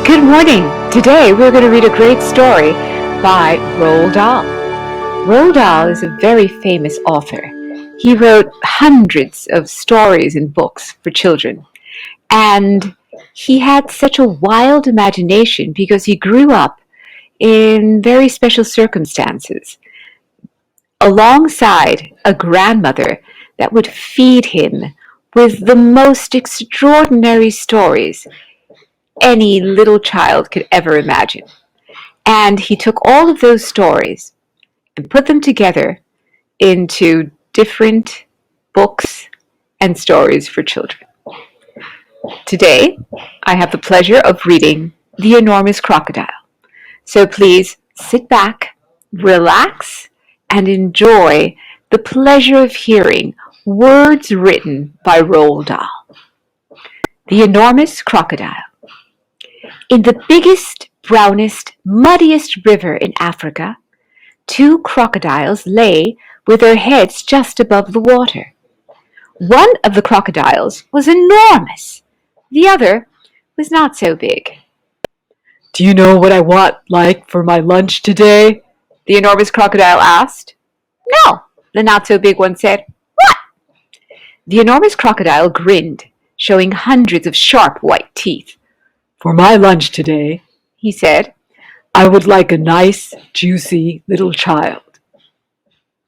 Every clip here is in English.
Good morning. Today we're going to read a great story by Roald Dahl. Roald Dahl is a very famous author. He wrote hundreds of stories and books for children. And he had such a wild imagination because he grew up in very special circumstances alongside a grandmother that would feed him with the most extraordinary stories any little child could ever imagine. And he took all of those stories and put them together into different books and stories for children. Today, I have the pleasure of reading The Enormous Crocodile. So please sit back, relax, and enjoy the pleasure of hearing words written by Roald Dahl. The Enormous Crocodile. In the biggest, brownest, muddiest river in Africa, two crocodiles lay with their heads just above the water. One of the crocodiles was enormous. The other was not so big. "Do you know what I want for my lunch today?" the enormous crocodile asked. "No," the not-so-big one said. "What?" The enormous crocodile grinned, showing hundreds of sharp white teeth. "For my lunch today," he said, "I would like a nice, juicy little child."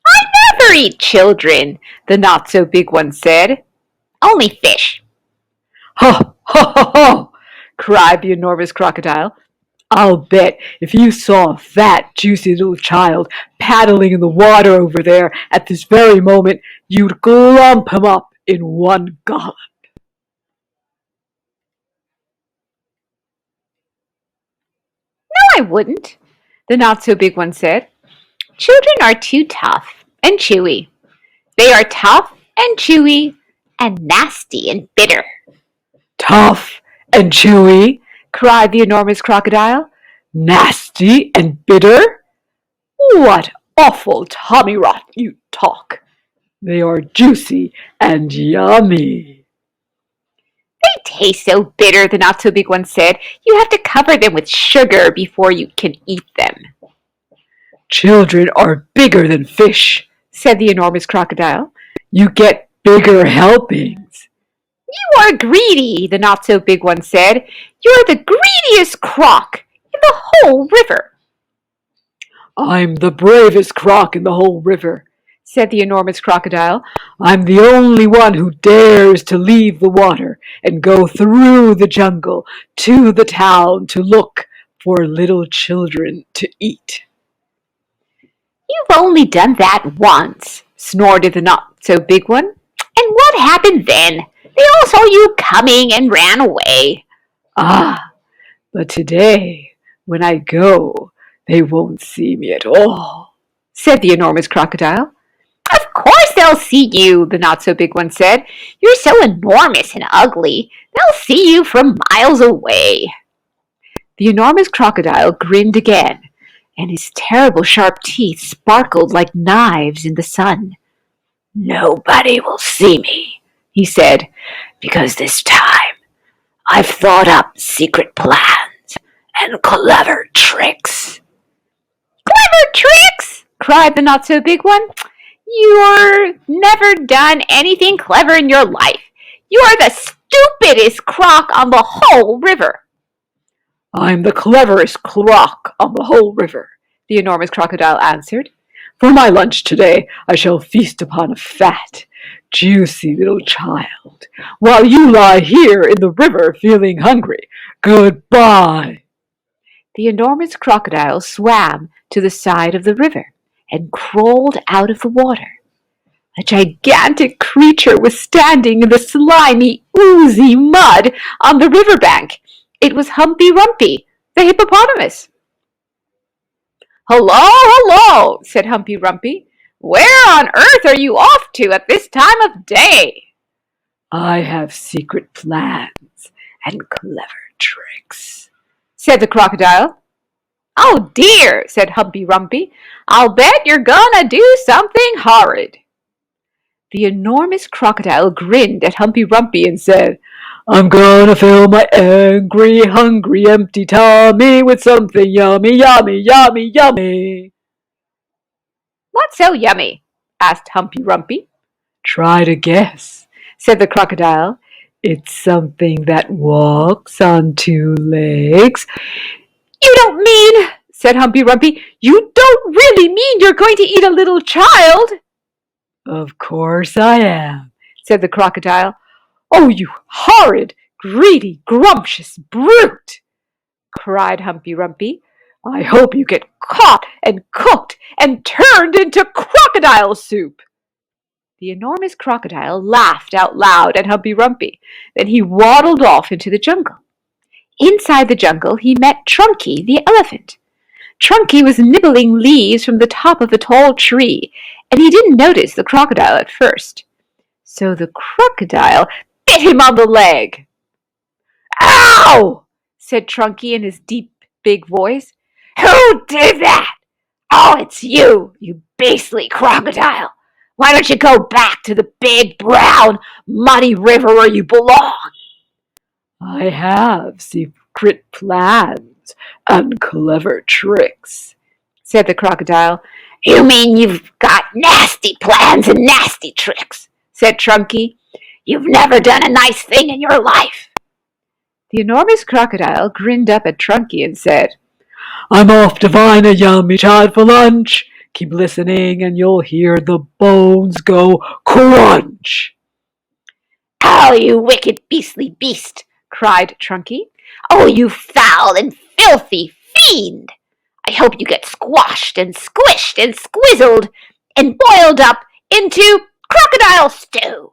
"I never eat children," the not-so-big one said. "Only fish." "Ho, ho, ho, ho!" cried the enormous crocodile. "I'll bet if you saw a fat, juicy little child paddling in the water over there at this very moment, you'd glump him up in one gulp." "No, I wouldn't," the not-so-big one said. "Children are too tough and chewy. They are tough and chewy and nasty and bitter." "Tough and chewy," cried the enormous crocodile. "Nasty and bitter? What awful tommy-rot you talk. They are juicy and yummy." "They taste so bitter," the not-so-big one said. "You have to cover them with sugar before you can eat them." "Children are bigger than fish," said the enormous crocodile. "You get bigger helpings." "You are greedy," the not-so-big one said. "You're the greediest croc in the whole river." "I'm the bravest croc in the whole river," said the enormous crocodile. "I'm the only one who dares to leave the water and go through the jungle to the town to look for little children to eat." "You've only done that once," snorted the not-so-big one. "And what happened then? They all saw you coming and ran away." "Ah, but today, when I go, they won't see me at all," said the enormous crocodile. "Of course they'll see you," the not-so-big one said. "You're so enormous and ugly. They'll see you from miles away." The enormous crocodile grinned again, and his terrible sharp teeth sparkled like knives in the sun. "Nobody will see me," he said, "because this time I've thought up secret plans and clever tricks." "Clever tricks?" cried the not-so-big one. "You're never done anything clever in your life. You're the stupidest croc on the whole river." "I'm the cleverest croc on the whole river," the enormous crocodile answered. "For my lunch today, I shall feast upon a fat, juicy little child, while you lie here in the river feeling hungry. Goodbye." The enormous crocodile swam to the side of the river and crawled out of the water. A gigantic creature was standing in the slimy, oozy mud on the riverbank. It was Humpy Rumpy, the hippopotamus. "Hello, hello," said Humpy Rumpy. "Where on earth are you off to at this time of day?" "I have secret plans and clever tricks," said the crocodile. "Oh dear," said Humpy Rumpy. "I'll bet you're gonna do something horrid." The enormous crocodile grinned at Humpy Rumpy and said, I'm gonna fill my angry, hungry, empty tummy with something yummy, yummy, yummy, yummy. What's so yummy? Asked Humpy Rumpy. Try to guess, said the crocodile. It's something that walks on two legs. You don't mean, said Humpy Rumpy, you don't really mean you're going to eat a little child? Of course I am, said the crocodile. Oh, you horrid, greedy, grumptious brute, cried Humpy Rumpy. I hope you get caught and cooked and turned into crocodile soup. The enormous crocodile laughed out loud at Humpy Rumpy. Then he waddled off into the jungle. Inside the jungle he met Trunky the elephant. Trunky was nibbling leaves from the top of a tall tree, and he didn't notice the crocodile at first. So the crocodile bit him on the leg. "Ow!" said Trunky in his deep, big voice. "Who did that? Oh, it's you, you beastly crocodile. Why don't you go back to the big, brown, muddy river where you belong?" I have secret plans and clever tricks, said the crocodile. "You mean you've got nasty plans and nasty tricks," said Trunky. "You've never done a nice thing in your life." The enormous crocodile grinned up at Trunky and said, I'm off to find a yummy child for lunch. Keep listening and you'll hear the bones go crunch. "Oh, you wicked beastly beast," cried Trunky. "Oh, you foul and filthy fiend! I hope you get squashed and squished and squizzled and boiled up into crocodile stew."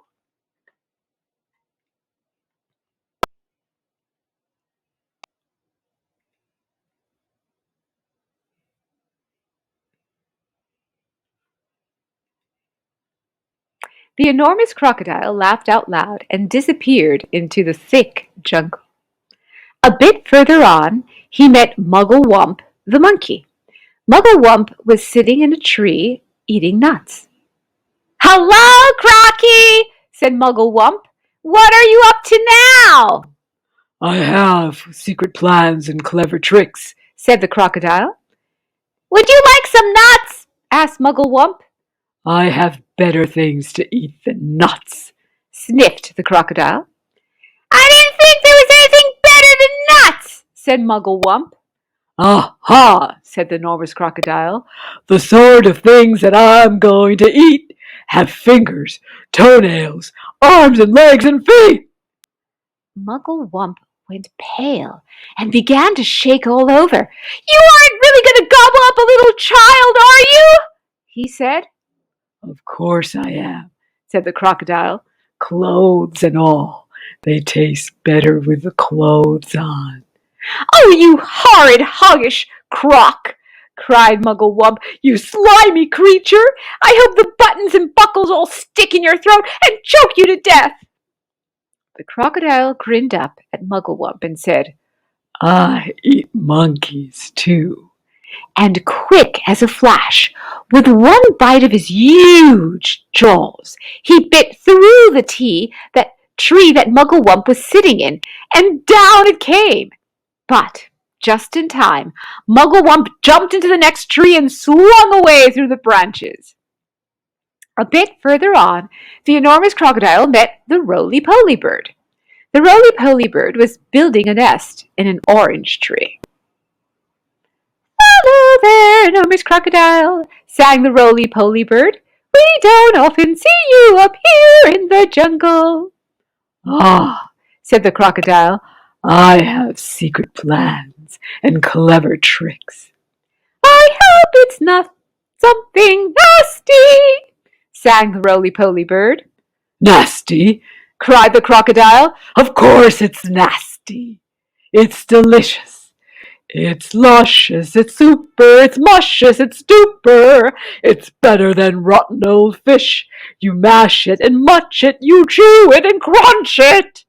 The enormous crocodile laughed out loud and disappeared into the thick jungle. A bit further on, he met Muggle the monkey. Muggle was sitting in a tree eating nuts. "Hello, Crocky," said Muggle "What are you up to now?" I have secret plans and clever tricks, said the crocodile. "Would you like some nuts?" asked Muggle I have better things to eat than nuts, sniffed the crocodile. "I didn't think there was anything better than nuts," said Muggle Aha, said the enormous crocodile. The sort of things that I'm going to eat have fingers, toenails, arms and legs and feet. Muggle went pale and began to shake all over. "You aren't really going to gobble up a little child, are you?" he said. Of course I am, said the crocodile. Clothes and all. They taste better with the clothes on. "Oh, you horrid, hoggish croc!" cried Muggle "You slimy creature! I hope the buttons and buckles all stick in your throat and choke you to death!" The crocodile grinned up at Muggle and said, I eat monkeys too. And quick as a flash, with one bite of his huge jaws, he bit through the tree that Muggle was sitting in, and down it came. But just in time, Muggle jumped into the next tree and swung away through the branches. A bit further on, the enormous crocodile met the roly-poly bird. The roly-poly bird was building a nest in an orange tree. "Hello there, enormous crocodile," sang the roly-poly bird. "We don't often see you up here in the jungle." Ah, said the crocodile, I have secret plans and clever tricks. "I hope it's not something nasty," sang the roly-poly bird. Nasty, cried the crocodile. Of course it's nasty. It's delicious. It's luscious, it's super, it's muscious, it's duper. It's better than rotten old fish. You mash it and much it, you chew it and crunch it.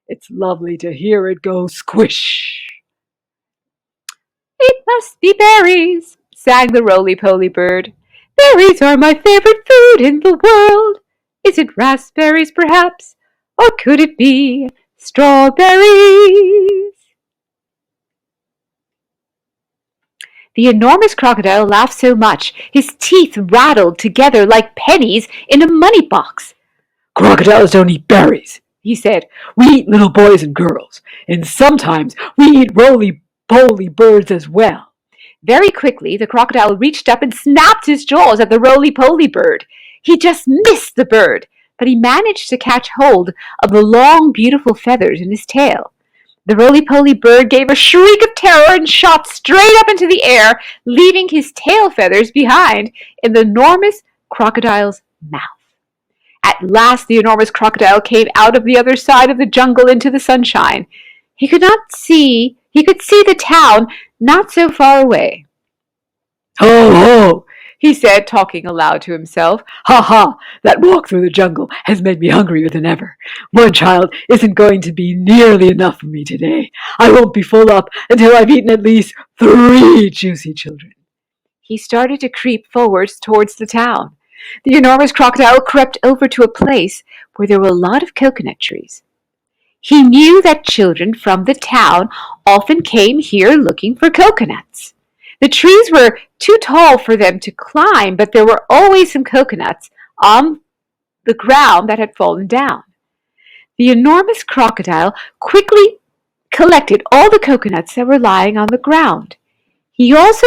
It's lovely to hear it go squish. "It must be berries," sang the roly-poly bird. "Berries are my favorite food in the world. Is it raspberries, perhaps? Or could it be strawberries. The enormous crocodile laughed so much his teeth rattled together like pennies in a money box. Crocodiles don't eat berries, he said. We eat little boys and girls, and sometimes we eat roly-poly birds as well. Very quickly, the crocodile reached up and snapped his jaws at the roly-poly bird. He just missed the bird, but he managed to catch hold of the long, beautiful feathers in his tail. The roly-poly bird gave a shriek of terror and shot straight up into the air, leaving his tail feathers behind in the enormous crocodile's mouth. At last the enormous crocodile came out of the other side of the jungle into the sunshine. He could see the town not so far away. Ho, ho, he said, talking aloud to himself. Ha ha, that walk through the jungle has made me hungrier than ever. One child isn't going to be nearly enough for me today. I won't be full up until I've eaten at least 3 juicy children. He started to creep forwards towards the town. The enormous crocodile crept over to a place where there were a lot of coconut trees. He knew that children from the town often came here looking for coconuts. The trees were too tall for them to climb, but there were always some coconuts on the ground that had fallen down. The enormous crocodile quickly collected all the coconuts that were lying on the ground. He also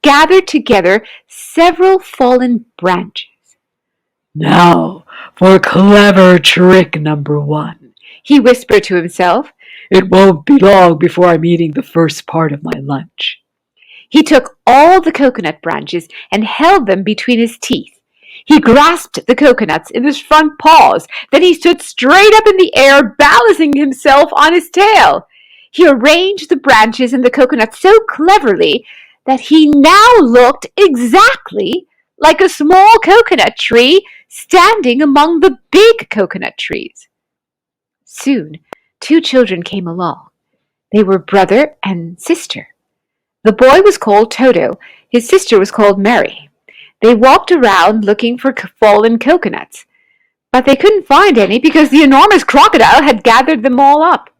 gathered together several fallen branches. Now for clever trick number 1, he whispered to himself. It won't be long before I'm eating the first part of my lunch. He took all the coconut branches and held them between his teeth. He grasped the coconuts in his front paws. Then he stood straight up in the air, balancing himself on his tail. He arranged the branches and the coconuts so cleverly that he now looked exactly like a small coconut tree standing among the big coconut trees. Soon, 2 children came along. They were brother and sister. The boy was called Toto. His sister was called Mary. They walked around looking for fallen coconuts, but they couldn't find any because the enormous crocodile had gathered them all up.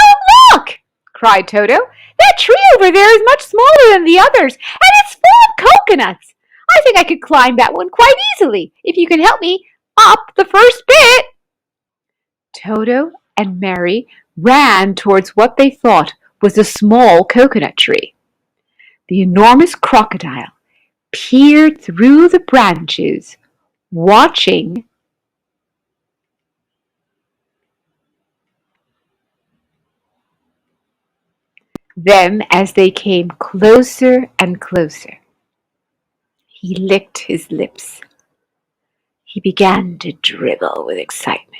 "Oh, look!" cried Toto. "That tree over there is much smaller than the others, and it's full of coconuts. I think I could climb that one quite easily if you can help me up the first bit." Toto and Mary ran towards what they thought was a small coconut tree. The enormous crocodile peered through the branches, watching them as they came closer and closer. He licked his lips. He began to dribble with excitement.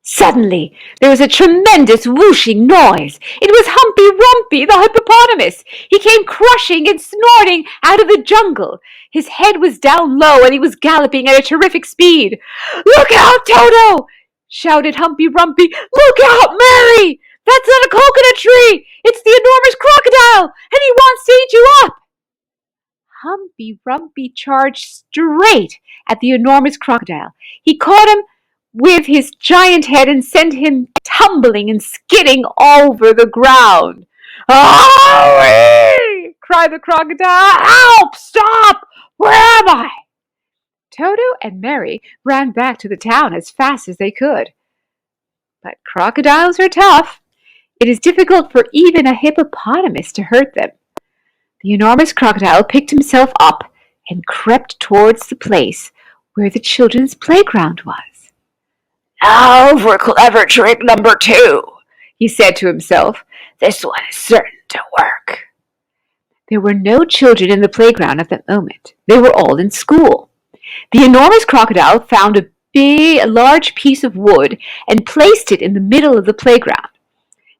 Suddenly, there was a tremendous whooshing noise. It was Humpy Rumpy, the hippopotamus. He came crushing and snorting out of the jungle. His head was down low, and he was galloping at a terrific speed. "Look out, Toto!" shouted Humpy Rumpy. "Look out, Mary! That's not a coconut tree! It's the enormous crocodile, and he wants to eat you up!" Humpy Rumpy charged straight at the enormous crocodile. He caught him with his giant head and sent him tumbling and skidding over the ground. "Owie!" cried the crocodile. "Help! Stop! Where am I?" Toto and Mary ran back to the town as fast as they could. But crocodiles are tough. It is difficult for even a hippopotamus to hurt them. The enormous crocodile picked himself up and crept towards the place where the children's playground was. "Now for clever trick number 2, he said to himself. "This one is certain to work." There were no children in the playground at that moment. They were all in school. The enormous crocodile found a large piece of wood and placed it in the middle of the playground.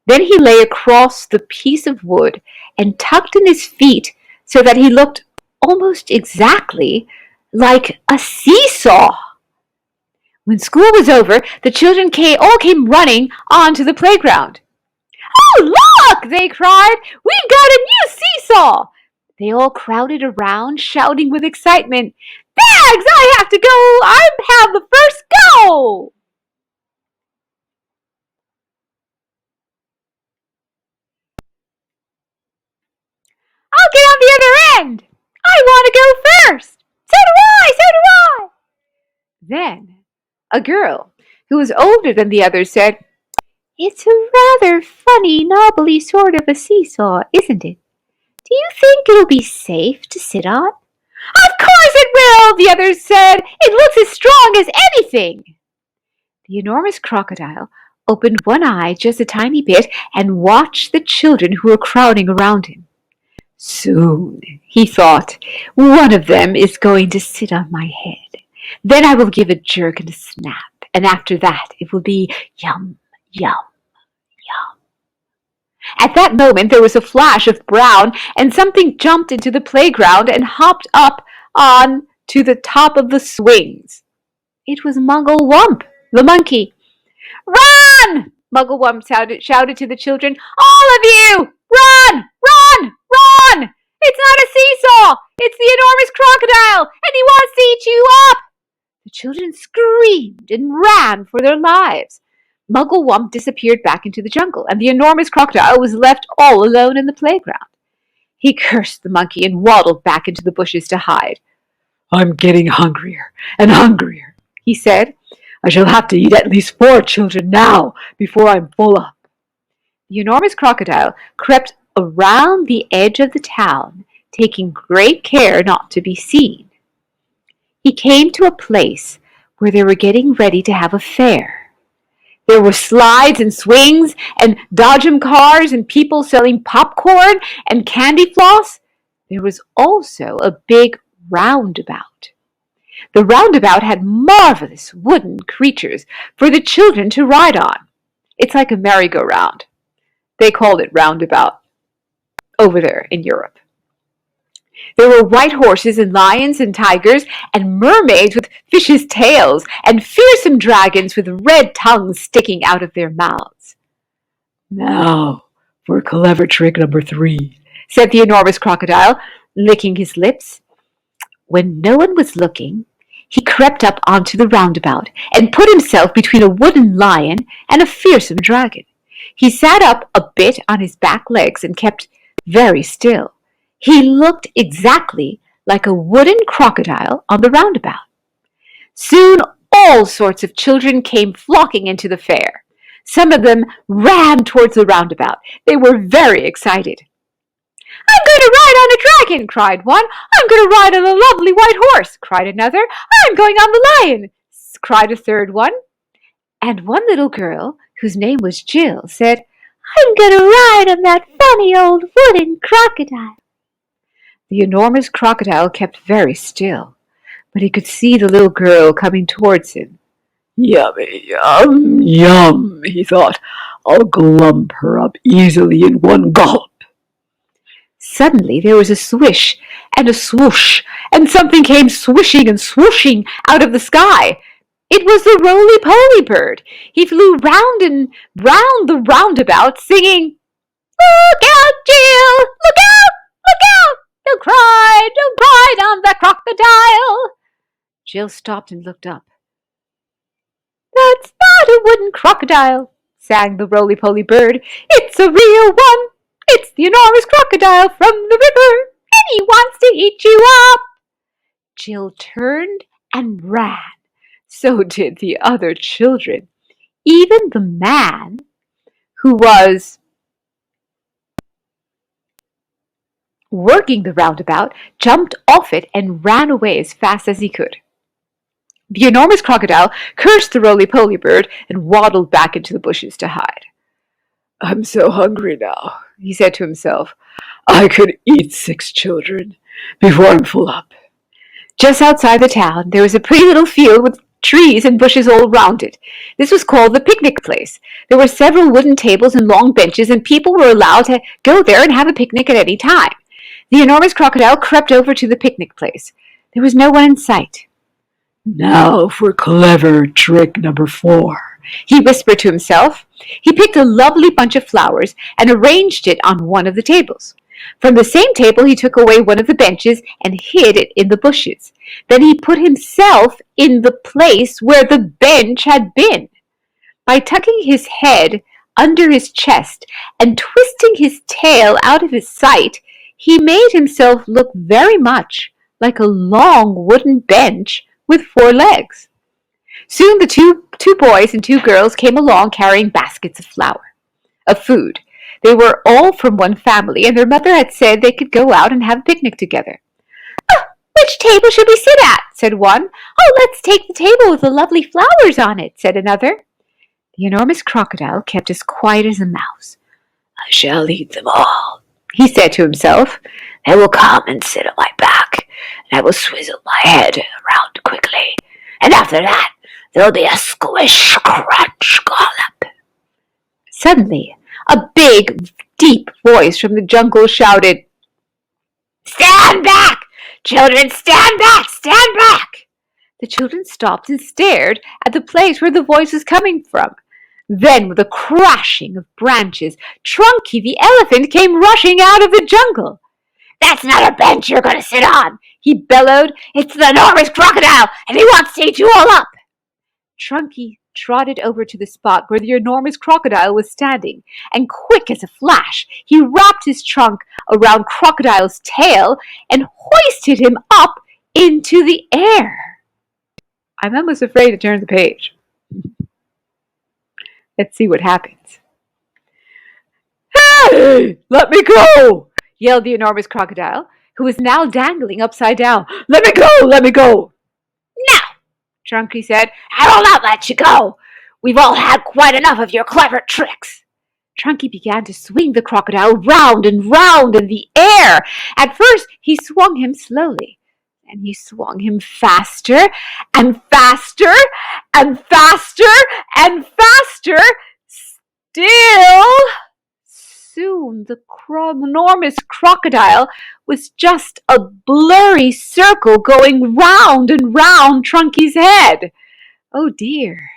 Then he lay across the piece of wood and tucked in his feet so that he looked almost exactly like a seesaw. When school was over, the children all came running onto the playground. "Oh, look!" they cried. "We've got a new seesaw!" They all crowded around, shouting with excitement. "Bags, I have to go! I have the first go!" friend. I want to go first. So do I, so do I. Then a girl who was older than the others said, It's a rather funny, knobbly sort of a seesaw, isn't it? Do you think it'll be safe to sit on? Of course it will, the others said. It looks as strong as anything. The enormous crocodile opened one eye just a tiny bit and watched the children who were crowding around him. Soon, he thought, one of them is going to sit on my head. Then I will give a jerk and a snap, and after that it will be yum, yum, yum. At that moment there was a flash of brown, and something jumped into the playground and hopped up on to the top of the swings. It was Muggle Wump, the monkey. Run! Muggle Wump shouted to the children. All of you! Run! Run! Run! It's not a seesaw! It's the enormous crocodile, and he wants to eat you up! The children screamed and ran for their lives. Muggle Wump disappeared back into the jungle, and the enormous crocodile was left all alone in the playground. He cursed the monkey and waddled back into the bushes to hide. I'm getting hungrier and hungrier, he said. I shall have to eat at least 4 children now before I'm full up. The enormous crocodile crept around the edge of the town, taking great care not to be seen. He came to a place where they were getting ready to have a fair. There were slides and swings and dodgem cars and people selling popcorn and candy floss. There was also a big roundabout. The roundabout had marvelous wooden creatures for the children to ride on. It's like a merry-go-round. They called it roundabout over there in Europe. There were white horses and lions and tigers and mermaids with fishes' tails and fearsome dragons with red tongues sticking out of their mouths. Now for clever trick number 3, said the enormous crocodile, licking his lips. When no one was looking, he crept up onto the roundabout and put himself between a wooden lion and a fearsome dragon. He sat up a bit on his back legs and kept very still. He looked exactly like a wooden crocodile on the roundabout. Soon all sorts of children came flocking into the fair. Some of them ran towards the roundabout. They were very excited. I'm going to ride on a dragon, cried one. I'm going to ride on a lovely white horse, cried another. I'm going on the lion, cried a third one. And one little girl, whose name was Jill, said, I'm going to ride on that funny old wooden crocodile. The enormous crocodile kept very still, but he could see the little girl coming towards him. Yummy, yum, yum, he thought. I'll glump her up easily in one gulp. Suddenly there was a swish and a swoosh, and something came swishing and swooshing out of the sky. It was the roly-poly bird. He flew round and round the roundabout, singing, Look out, Jill! Look out! Look out! Don't cry on the crocodile! Jill stopped and looked up. That's not a wooden crocodile, sang the roly-poly bird. It's a real one. It's the enormous crocodile from the river, and he wants to eat you up. Jill turned and ran. So did the other children. Even the man who was working the roundabout jumped off it and ran away as fast as he could. The enormous crocodile cursed the roly-poly bird and waddled back into the bushes to hide. I'm so hungry now, he said to himself. I could eat 6 children before I'm full up. Just outside the town, there was a pretty little field with trees and bushes all round it. This was called the picnic place. There were several wooden tables and long benches, and people were allowed to go there and have a picnic at any time. The enormous crocodile crept over to the picnic place. There was no one in sight. Now for clever trick number 4, he whispered to himself. He picked a lovely bunch of flowers and arranged it on one of the tables. From the same table he took away one of the benches and hid it in the bushes. Then he put himself in the place where the bench had been. By tucking his head under his chest and twisting his tail out of his sight, he made himself look very much like a long wooden bench with 4 legs. Soon the two boys and 2 girls came along carrying baskets of food. They were all from one family, and their mother had said they could go out and have a picnic together. "Oh, which table should we sit at?" said one. "Oh, let's take the table with the lovely flowers on it," said another. The enormous crocodile kept as quiet as a mouse. "I shall eat them all," he said to himself. "They will come and sit on my back, and I will swizzle my head around quickly. And after that, there'll be a squish, crunch, gollop." Suddenly, a big, deep voice from the jungle shouted, "Stand back! Children, stand back! Stand back!" The children stopped and stared at the place where the voice was coming from. Then, with a crashing of branches, Trunky the elephant came rushing out of the jungle. "That's not a bench you're going to sit on," he bellowed. "It's the enormous crocodile, and he wants to eat you all up." Trunky trotted over to the spot where the enormous crocodile was standing, and quick as a flash, he wrapped his trunk around Crocodile's tail and hoisted him up into the air. I'm almost afraid to turn the page. Let's see what happens. "Hey, let me go!" yelled the enormous crocodile, who was now dangling upside down. "Let me go! Let me go!" "No," Trunky said. "I will not let you go. We've all had quite enough of your clever tricks." Trunky began to swing the crocodile round and round in the air. At first, he swung him slowly. And he swung him faster and faster and faster and faster. Still, soon the enormous crocodile was just a blurry circle going round and round Trunky's head. Oh dear,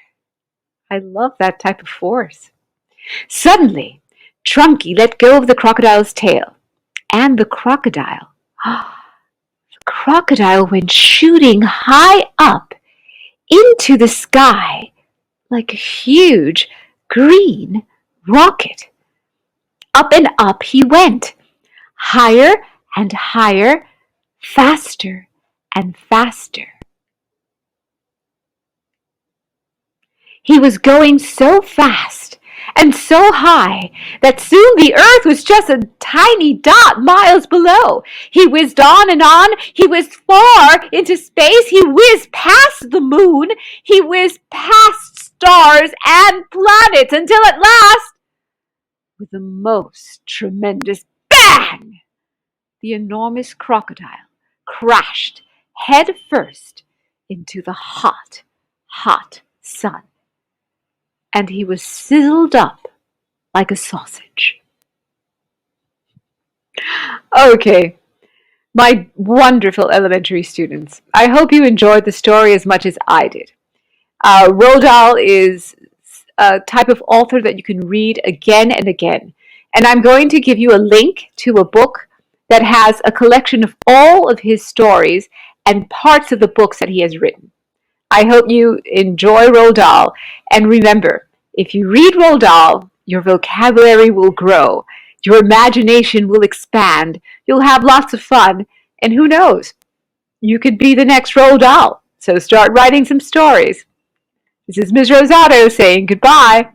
I love that type of force. Suddenly, Trunky let go of the crocodile's tail, and the crocodile went shooting high up into the sky like a huge green rocket. Up and up he went, higher and higher, faster and faster. He was going so fast and so high that soon the earth was just a tiny dot miles below. He whizzed on and on. He whizzed far into space. He whizzed past the moon. He whizzed past stars and planets until at last, with the most tremendous bang, the enormous crocodile crashed head first into the hot, hot sun. And he was sizzled up like a sausage. Okay, my wonderful elementary students, I hope you enjoyed the story as much as I did. Roald Dahl is a type of author that you can read again and again. And I'm going to give you a link to a book that has a collection of all of his stories and parts of the books that he has written. I hope you enjoy Roald Dahl, and remember, if you read Roald Dahl, your vocabulary will grow, your imagination will expand, you'll have lots of fun, and who knows, you could be the next Roald Dahl. So start writing some stories. This is Ms. Rosato saying goodbye.